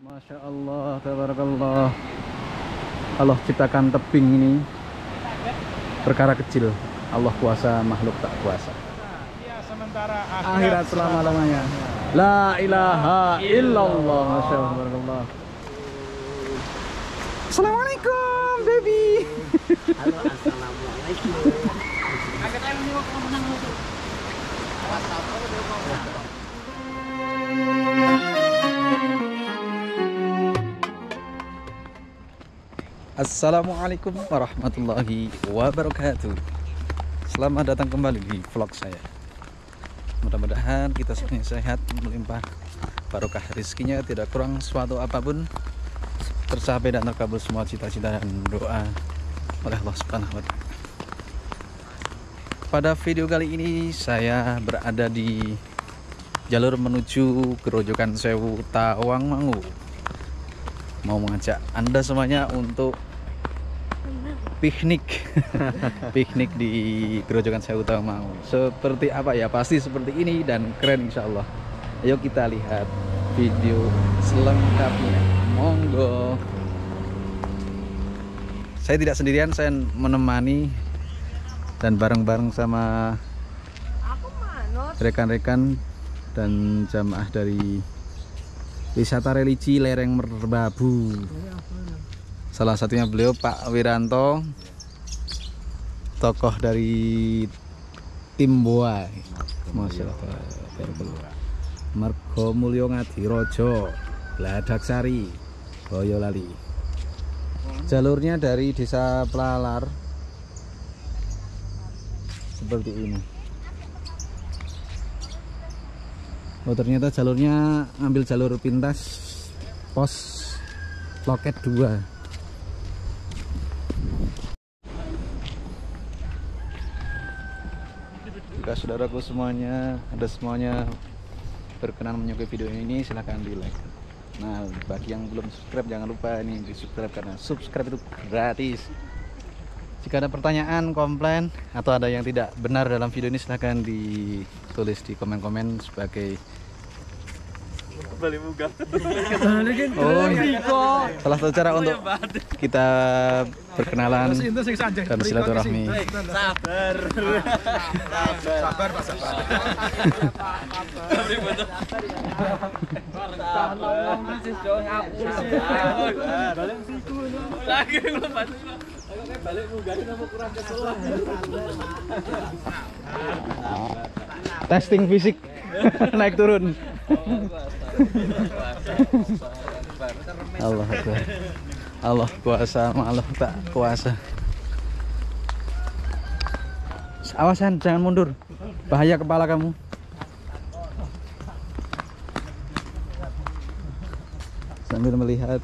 Masya Allah, tabarakallah. Allah ciptakan tebing ini perkara kecil. Allah kuasa, makhluk tak kuasa. Ya, sementara Akhirat selama-lamanya. La ilaha illallah. Masya Allah, tabarakallah. Assalamualaikum, baby. Halo, assalamualaikum. Assalamualaikum warahmatullahi wabarakatuh. Selamat datang kembali di vlog saya. Mudah-mudahan kita semuanya sehat, melimpah barokah rezekinya, tidak kurang suatu apapun, tercapai dan terkabul semua cita-cita dan doa oleh Allah Subhanahu wa Ta'ala. Pada video kali ini saya berada di jalur menuju Grojogan Sewu Tawangmangu. Mau mengajak Anda semuanya untuk piknik piknik di Grojogan Sewu Tawangmangu. Seperti apa ya? Pasti seperti ini dan keren insya Allah. Ayo kita lihat video selengkapnya. Monggo. Saya tidak sendirian, saya menemani dan bareng-bareng sama rekan-rekan dan jamaah dari wisata religi lereng Merbabu. Salah satunya beliau Pak Wiranto, tokoh dari tim Boa. Masya Allah. Margo Mulyo Ngadirojo, Gladaksari, Boyolali. Jalurnya dari Desa Plalar seperti ini. Oh, ternyata jalurnya ambil jalur pintas pos loket 2. Jika saudaraku semuanya, ada semuanya berkenan menyukai video ini, silahkan di like. Nah, bagi yang belum subscribe jangan lupa ini di subscribe, karena subscribe itu gratis. Jika ada pertanyaan, komplain, atau ada yang tidak benar dalam video ini, silahkan ditulis di komen-komen sebagai balik muga. oh, salah satu cara untuk kita berkenalan dan silaturahmi. Sabar. Sabar, Pak, sabar. Lagi lupa. Balik muga kenapa kurang keselah. Testing fisik naik turun. Allah Akbar. Allah kuasa, Allah tak kuasa. Awasan, jangan mundur, bahaya kepala kamu. Sambil melihat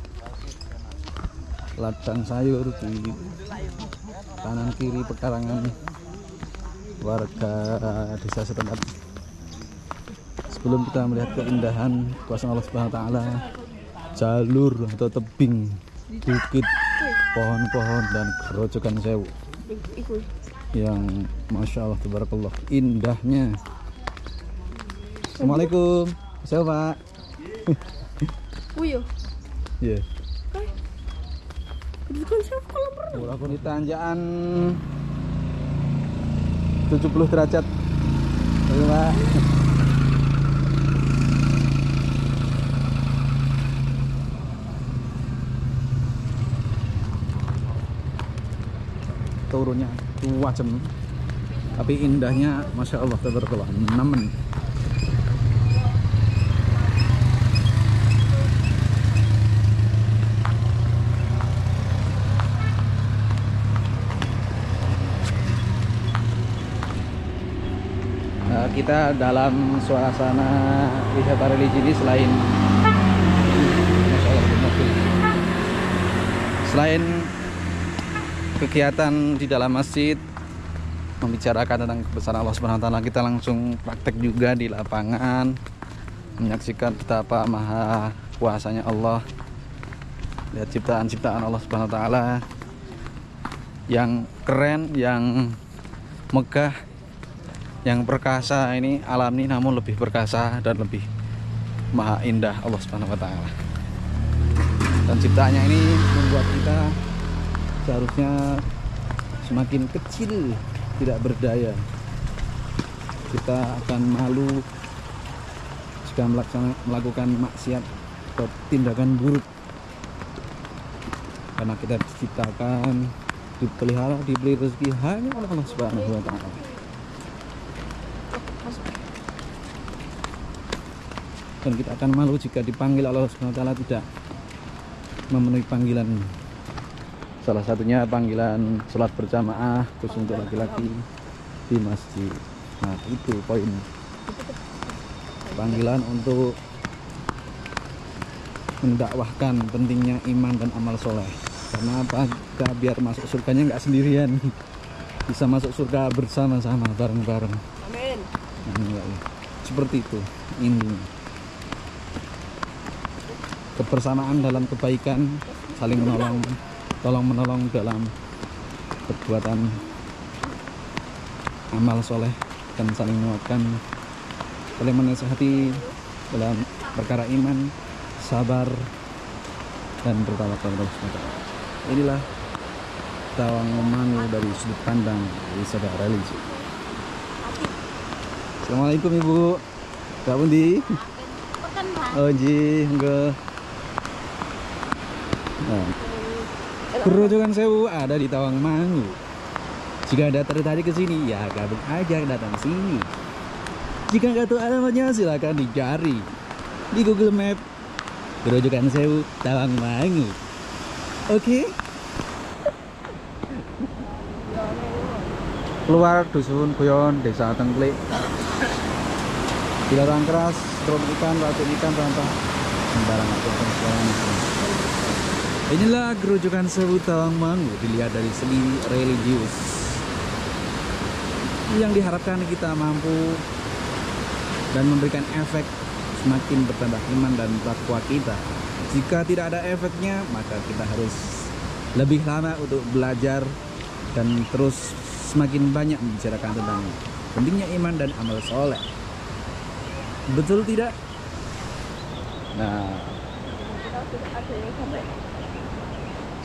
ladang sayur di kanan kiri pekarangan warga desa setempat. Sebelum kita melihat keindahan kuasa Allah Subhanahu wa Ta'ala, jalur atau tebing, bukit, pohon-pohon dan Grojogan Sewu yang Masya Allah tabarakallah indahnya. Assalamualaikum. Saya Pak. Uyo. Iya. Grojogan Sewu kolam renang. Aku di tanjakan 70 derajat. Ayo Pak. Turunnya 2 jam, tapi indahnya Masya Allah tabarakallah, nemen. Nah, kita dalam suasana wisata religi ini selain Masya Allah, selain kegiatan di dalam masjid membicarakan tentang kebesaran Allah Subhanahu wa Ta'ala, kita langsung praktek juga di lapangan, menyaksikan betapa maha kuasanya Allah. Lihat ciptaan-ciptaan Allah Subhanahu wa Ta'ala yang keren, yang megah, yang perkasa. Ini alam ini namun lebih perkasa dan lebih maha indah Allah Subhanahu wa Ta'ala. Dan ciptaannya ini membuat kita seharusnya semakin kecil, tidak berdaya. Kita akan malu jika melakukan maksiat atau tindakan buruk, karena kita diciptakan, dipelihara, diberi rezeki hanya oleh Allah Subhanahu wa Ta'ala. Dan kita akan malu jika dipanggil Allah Subhanahu wa Ta'ala tidak memenuhi panggilan. Salah satunya panggilan sholat berjamaah khusus untuk laki-laki di masjid. Nah, itu poin. Panggilan untuk mendakwahkan pentingnya iman dan amal soleh. Karena apa? Kita biar masuk surganya nggak sendirian, bisa masuk surga bersama-sama, bareng-bareng. Amin. Seperti itu intinya. Kebersamaan dalam kebaikan, saling menolong, tolong menolong dalam perbuatan amal soleh, dan saling menguatkan, saling menasihati dalam perkara iman, sabar, dan bertawakal kepada Allah. Inilah Tawang Mangu dari sudut pandang wisata religi. Assalamualaikum Ibu. Kak Bundi. Oh ji, enggak. Nah, Grojogan Sewu ada di Tawang Mangu. Jika Anda tertarik ke sini, ya gabung aja datang sini. Jika nggak tahu alamatnya, silakan dicari di Google Map. Grojogan Sewu, Tawang Mangu. Oke. Keluar dusun Guyon, desa Tengklik. Dilarang keras, terus ikan, racun ikan, rantah, sembarang apapun sekarang. Inilah Grojogan Sewu Tawang Mangu, dilihat dari segi religius. Yang diharapkan kita mampu dan memberikan efek semakin bertambah iman dan takwa kita. Jika tidak ada efeknya, maka kita harus lebih lama untuk belajar dan terus semakin banyak membicarakan tentang pentingnya iman dan amal soleh. Betul tidak? Nah,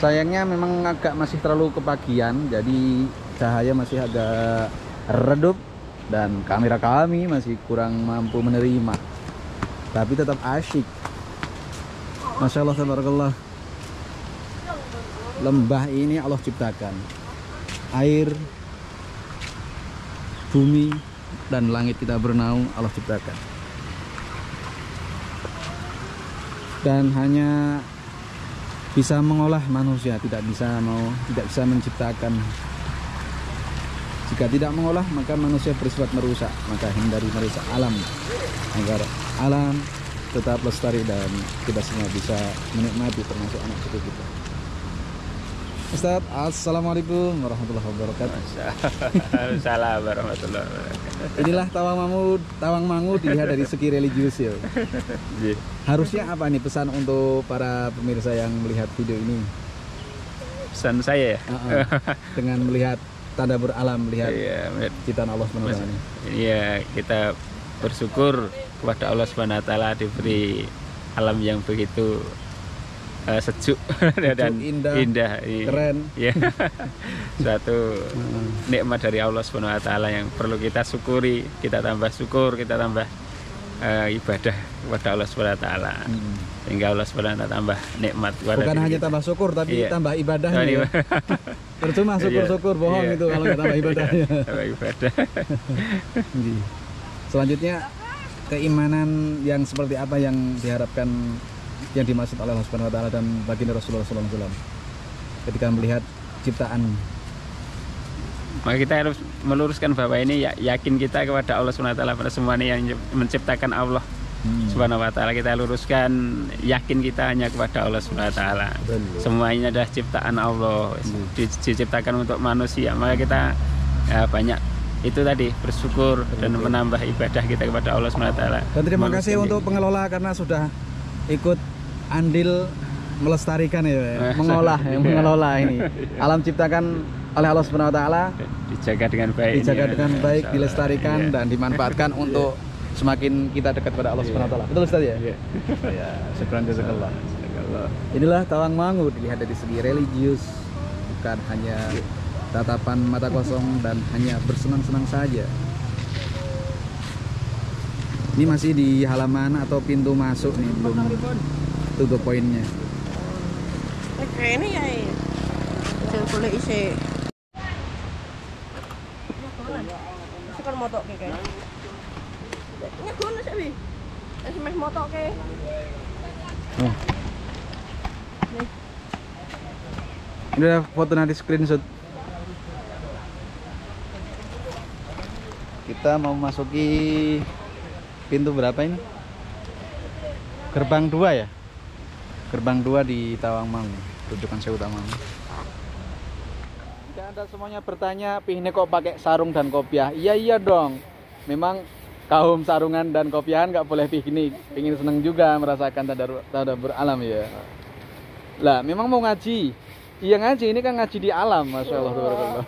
sayangnya memang agak masih terlalu kepagian, jadi cahaya masih agak redup dan kamera kami masih kurang mampu menerima. Tapi tetap asyik. Masya Allah, tabarakallah. Lembah ini Allah ciptakan. Air, bumi, dan langit kita bernaung Allah ciptakan. Dan hanya bisa mengolah manusia, tidak bisa menciptakan. Jika tidak mengolah, maka manusia bersifat merusak. Maka hindari merusak alam, agar alam tetap lestari dan kita semua bisa menikmati, termasuk anak cucu kita. Ustaz, assalamualaikum warahmatullahi wabarakatuh. Waalaikumsalam warahmatullahi wabarakatuh. Inilah Tawang Mangu dilihat dari segi religius ya. Harusnya apa nih pesan untuk para pemirsa yang melihat video ini? Pesan saya ya? Dengan melihat tadabbur alam, melihat ciptaan Allah SWT ini. Iya, kita bersyukur kepada Allah SWT diberi alam yang begitu sejuk dan indah, keren. Ya. Suatu nikmat dari Allah SWT yang perlu kita syukuri, kita tambah syukur, kita tambah ibadah kepada Allah SWT. Sehingga Allah SWT tambah nikmat. Bukan hanya tambah syukur, tapi tambah ibadahnya. Ya. Percuma syukur-syukur, bohong itu kalau nggak tambah ibadahnya. Tambah ibadah. Selanjutnya, keimanan yang seperti apa yang diharapkan, yang dimaksud oleh Allah Subhanahu wa Ta'ala dan baginda Rasulullah SAW ketika melihat ciptaan? Maka kita harus meluruskan bahwa ini yakin kita kepada Allah Subhanahu wa Ta'ala, pada semuanya yang menciptakan Allah Subhanahu wa Ta'ala. Kita luruskan yakin kita hanya kepada Allah Subhanahu wa Ta'ala. Semuanya adalah ciptaan Allah, diciptakan untuk manusia. Maka kita banyak itu tadi bersyukur dan menambah ibadah kita kepada Allah Subhanahu wa Ta'ala. Dan terima kasih untuk pengelola karena sudah ikut andil melestarikan ya, mengolah, mengelola ini. Alam ciptakan oleh Allah Subhanahu wa Ta'ala, dijaga dengan baik, dilestarikan dan dimanfaatkan untuk semakin kita dekat pada Allah Subhanahu wa Taala. Betul Ustaz ya? Iya. Ya, syukran jazakallah. Inilah Tawangmangu, dilihat dari segi religius, bukan hanya tatapan mata kosong dan hanya bersenang-senang saja. Ini masih di halaman atau pintu masuk nih, belum tutup poinnya. Kayaknya ya. Saya boleh isi. Kan motok kayak kan. Nyegon sih bi. SMS motok kayak. Oh. Ini udah foto nanti screenshot. Kita mau masuki pintu berapa ini? Gerbang 2 ya? Gerbang 2 di Tawangmangu, rujukan Sewu Tawangmangu. Jika Anda semuanya bertanya, ini kok pakai sarung dan kopiah? Iya dong. Memang kaum sarungan dan kopiahan nggak boleh piknik. Pengen seneng juga merasakan tadabbur alam ya. Lah, memang mau ngaji. Iya ngaji, ini kan ngaji di alam, Masya Allah. Tabarakallah.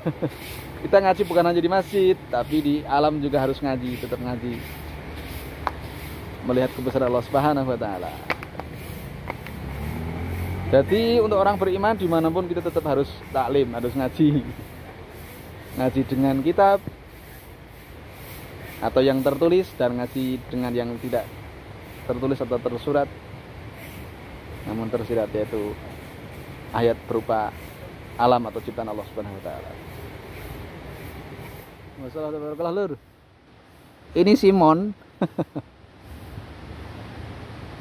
Kita ngaji bukan hanya di masjid, tapi di alam juga harus ngaji, tetap ngaji. Melihat kebesaran Allah Subhanahu wa Ta'ala. Jadi untuk orang beriman dimanapun kita tetap harus taklim, harus ngaji. Ngaji dengan kitab atau yang tertulis, dan ngaji dengan yang tidak tertulis atau tersurat namun tersirat, yaitu ayat berupa alam atau ciptaan Allah Subhanahu wa Ta'ala. Masalah. Ini Simon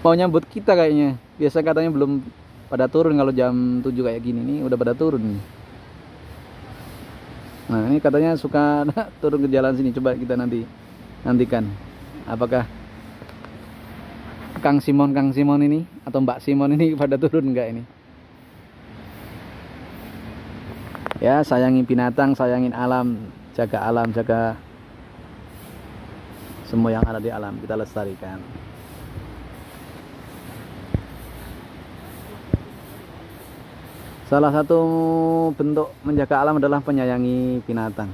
mau nyambut kita kayaknya. Biasa katanya belum pada turun, kalau jam 7 kayak gini nih udah pada turun. Nah, ini katanya suka turun ke jalan sini. Coba kita nantikan apakah Kang Simon ini atau Mbak Simon ini pada turun enggak ini. Ya, sayangi binatang, sayangin alam, jaga semua yang ada di alam, kita lestarikan. Salah satu bentuk menjaga alam adalah menyayangi binatang.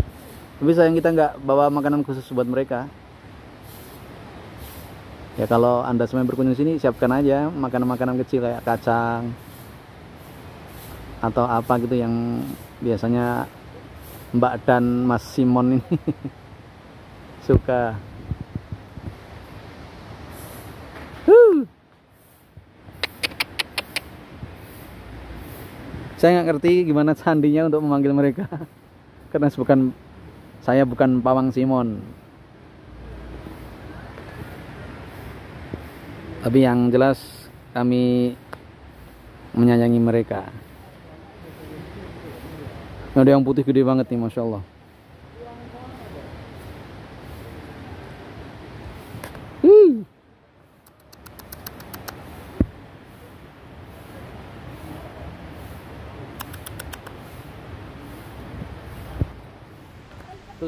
Tapi sayang kita nggak bawa makanan khusus buat mereka. Ya kalau Anda semua berkunjung sini, siapkan aja makanan-makanan kecil kayak kacang atau apa gitu yang biasanya Mbak dan Mas Simon ini suka. Saya nggak ngerti gimana sandinya untuk memanggil mereka, karena saya bukan pawang Simon. Tapi yang jelas kami menyayangi mereka. Ada yang putih gede banget nih, Masya Allah.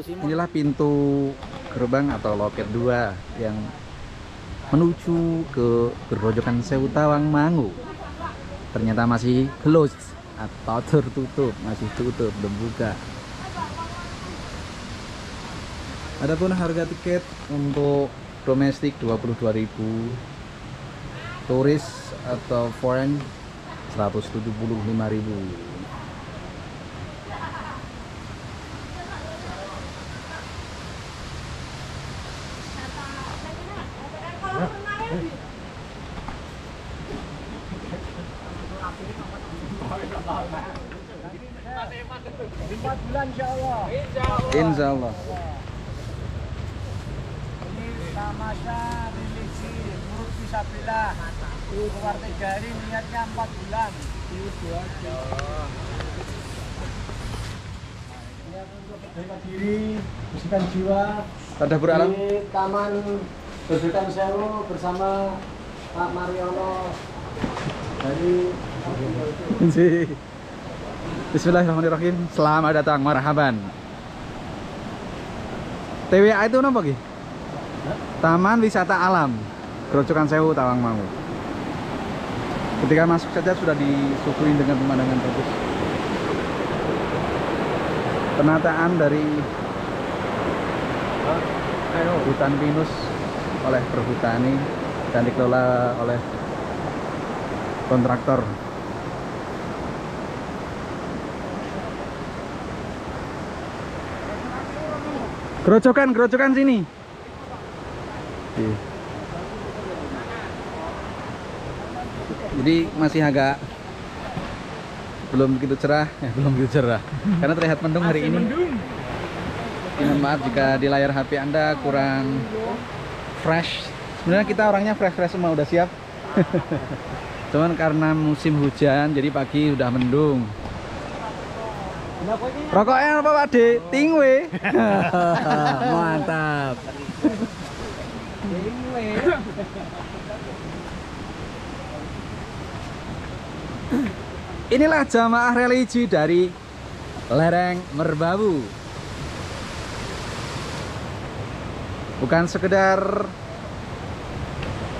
Inilah pintu gerbang atau loket 2 yang menuju ke Grojogan Sewu Tawangmangu. Ternyata masih closed atau tertutup, masih tutup, belum buka. Adapun harga tiket untuk domestik 22.000, turis atau foreign 175.000. Insya Allah. Ini tamasya religi Nurut Fisabilillah. Keluar 3 hari, niatnya 4 bulan. Niat untuk merdeka diri, bersihkan jiwa. Tadabbur alam di Taman Grojogan Sewu bersama Pak Mariono dari Bismillahirrahmanirrahim. Selamat datang, marhaban. TWA itu apa Ki? Taman Wisata Alam Grojogan Sewu Tawangmangu. Ketika masuk saja sudah disuguhi dengan pemandangan bagus. Penataan dari hutan pinus oleh perhutani dan dikelola oleh kontraktor. Gerojokan sini. Jadi masih agak belum begitu cerah, karena terlihat mendung hari ini. Mohon maaf jika di layar HP Anda kurang fresh. Sebenarnya kita orangnya fresh semua, udah siap. Cuman karena musim hujan, jadi pagi udah mendung. Rokoknya apa Pak De? Tingwe. Mantap. Inilah jamaah religi dari lereng Merbabu. Bukan sekedar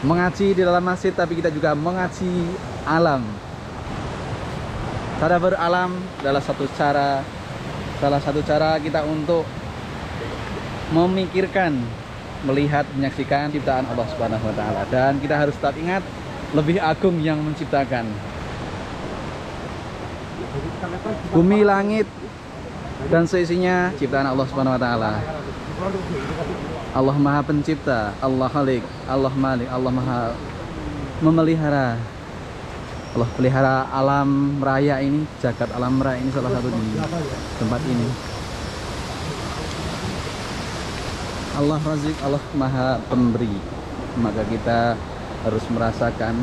mengaji di dalam masjid, tapi kita juga mengaji alam. Tadabbur alam adalah salah satu cara kita untuk memikirkan, melihat, menyaksikan ciptaan Allah Subhanahu wa taala. Dan kita harus tetap ingat, lebih agung yang menciptakan. Bumi, langit, dan seisinya ciptaan Allah Subhanahu wa taala. Allah Maha Pencipta, Allah Khalik, Allah Malik, Allah Maha memelihara. Allah pelihara alam raya ini, jagat alam raya ini salah satu di tempat ini. Allah Razik, Allah Maha Pemberi. Maka kita harus merasakan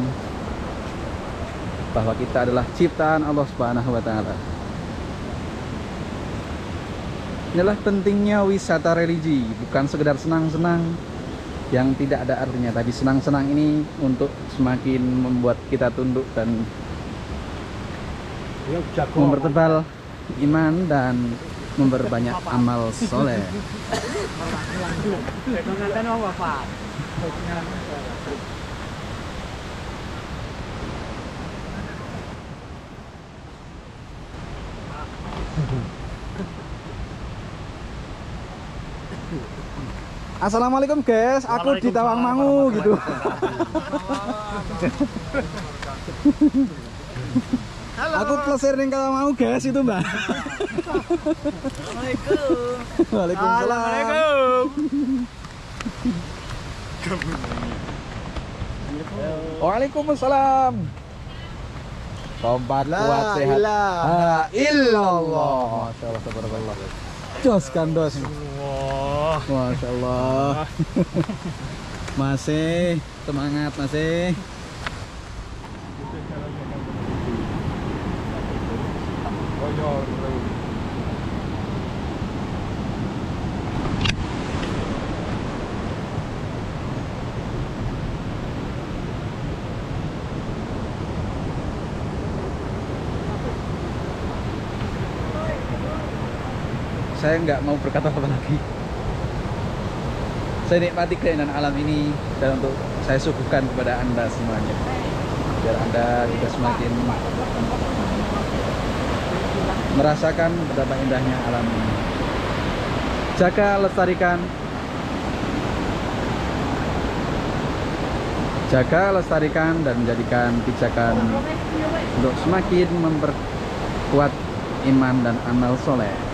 bahwa kita adalah ciptaan Allah Subhanahu wa taala. Inilah pentingnya wisata religi, bukan sekedar senang-senang yang tidak ada artinya, tapi senang-senang ini untuk semakin membuat kita tunduk dan mempertebal iman dan memperbanyak amal soleh. Assalamualaikum guys, aku di Tawangmangu gitu. Aku plesir ning Tawangmangu guys itu mbak. Assalamualaikum. Waalaikumsalam. Waalaikumsalam. Kompak kuat sehat. Illallah. Masyaallah, tabarakallah. Jos kandos. Masya Allah. Masih semangat masih. Saya nggak mau berkata apa lagi. Saya nikmati keindahan alam ini dan untuk saya suguhkan kepada Anda semuanya, biar Anda juga semakin merasakan betapa indahnya alam ini. Jaga, lestarikan dan menjadikan pijakan untuk semakin memperkuat iman dan amal soleh.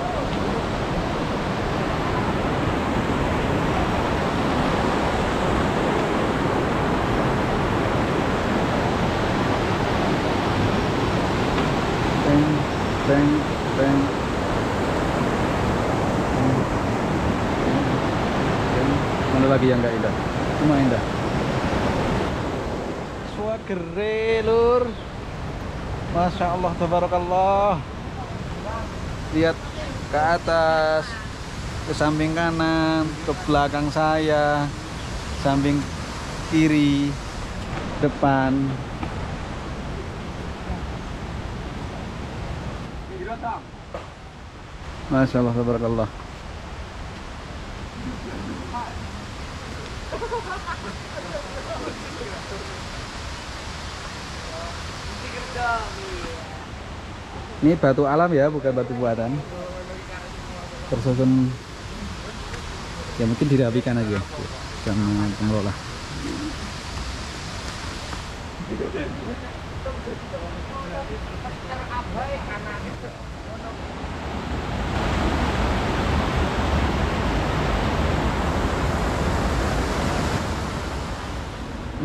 Bang. Mana lagi yang nggak indah? Semua indah. Swagere lur. Masya Allah, tabarakallah. Lihat ke atas, ke samping kanan, ke belakang saya, samping kiri, depan. Masya Allah, tabarakallah. Ini batu alam ya, bukan batu buatan. Tersusun, ya mungkin dirapikan aja sama pengelola.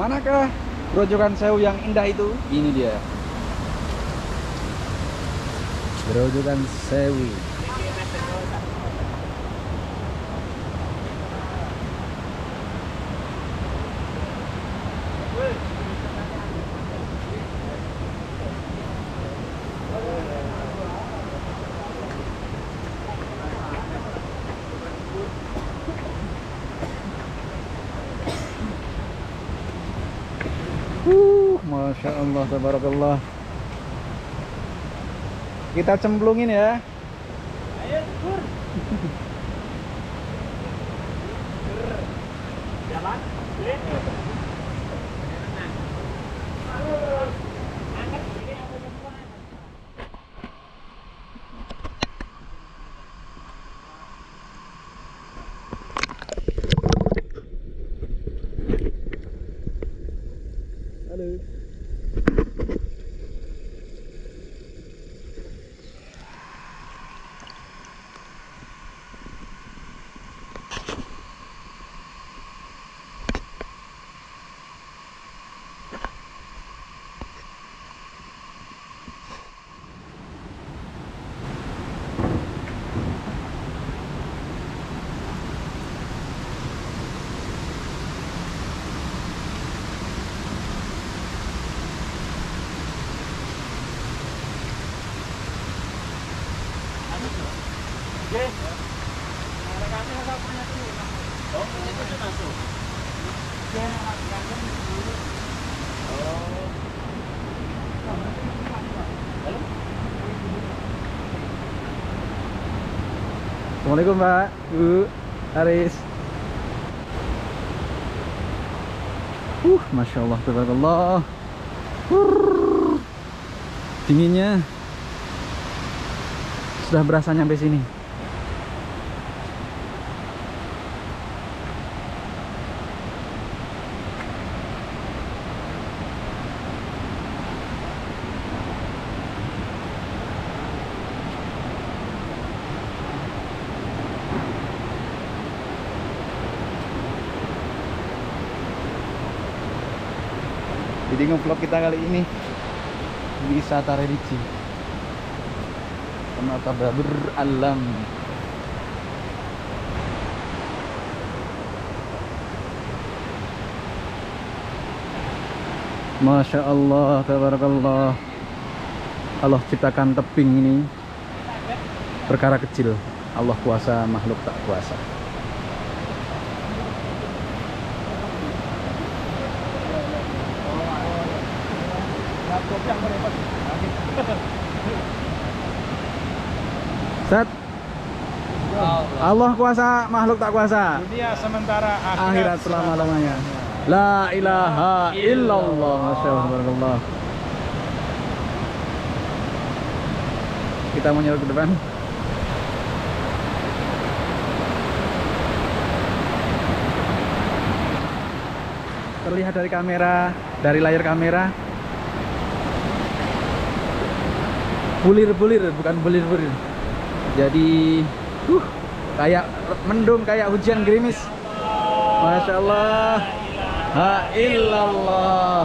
Manakah Grojogan Sewu yang indah itu? Ini dia. Grojogan Sewu. Masya Allah, tabarakallah. Kita cemplungin ya. Ayo, Pur. Jalan. Halo. Assalamualaikum Pak, Bu, Aris. Masya Allah, tabarakallah. Dinginnya sudah berasa nyampe sini. Jadi ngevlog kita kali ini wisata religi Penata Babur Alam. Masya Allah, tabarakallah. Allah ciptakan tebing ini perkara kecil. Allah kuasa, makhluk tak kuasa. Set. Allah kuasa, makhluk tak kuasa. Dunia sementara, Akhirat selama-lamanya. La ilaha illallah. Masya Allah. Kita mau nyerut ke depan. Terlihat dari kamera, dari layar kamera, bulir-bulir, bukan bulir-bulir. Jadi kayak mendung, kayak hujan gerimis. Masya Allah. Ha illallah.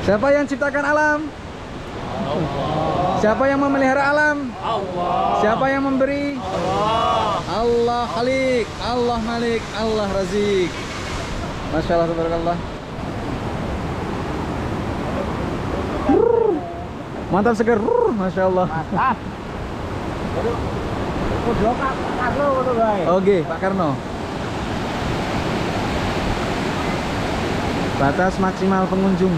Siapa yang ciptakan alam? Allah. Siapa yang memelihara alam? Allah. Siapa yang memberi? Allah. Allah Khalik, Allah Malik, Allah Razik. Masya Allah, tabarakallah. Mantap seger, Masya Allah. Mantap. Oke, Pak Karno. Batas maksimal pengunjung.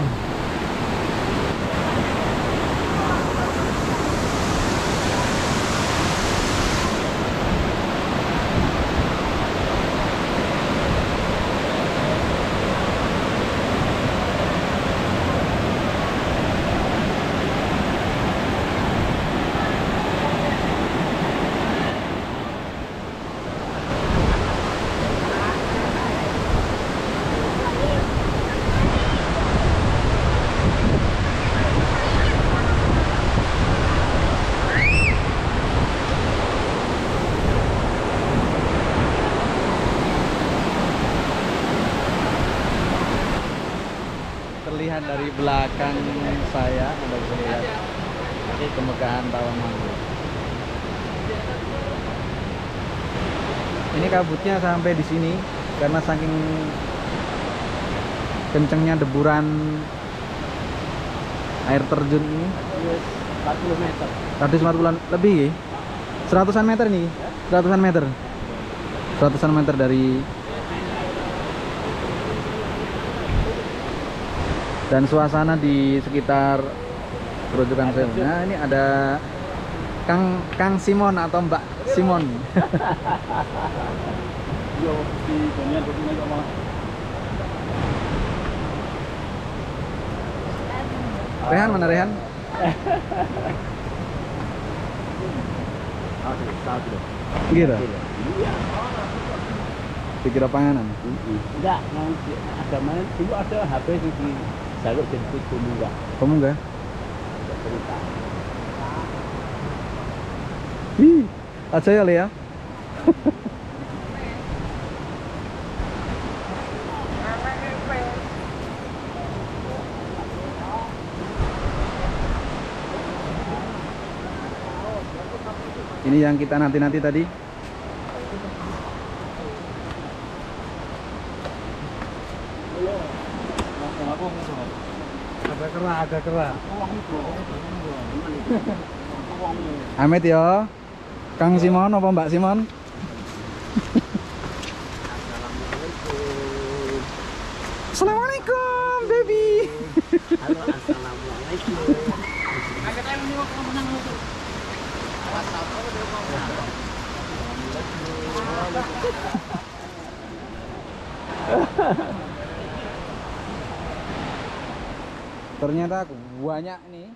dari belakang saya Anda bisa lihat kemegahan Tawangmangu. Ini kabutnya sampai di sini karena saking kencengnya deburan air terjun ini. 40 meter. 140 lebih ya? 100-an meter nih? 100-an meter. 100-an meter dari dan suasana di sekitar Grojogan Sewu. Nah, ini ada Kang Simon atau Mbak Simon. Yo, di Daniel begini kok malah. Rehan mana Rehan? Gitu. Dikira panganan. Enggak, ada main dulu ada HP di jalur jemput pemuda. Pemuda. Cerita. Ih, aja ya Lea. Ini yang kita nanti tadi. Ada kerah. Amit ya. Kang Simon apa Mbak Simon? Assalamualaikum baby. Halo, assalamualaikum. Ternyata banyak nih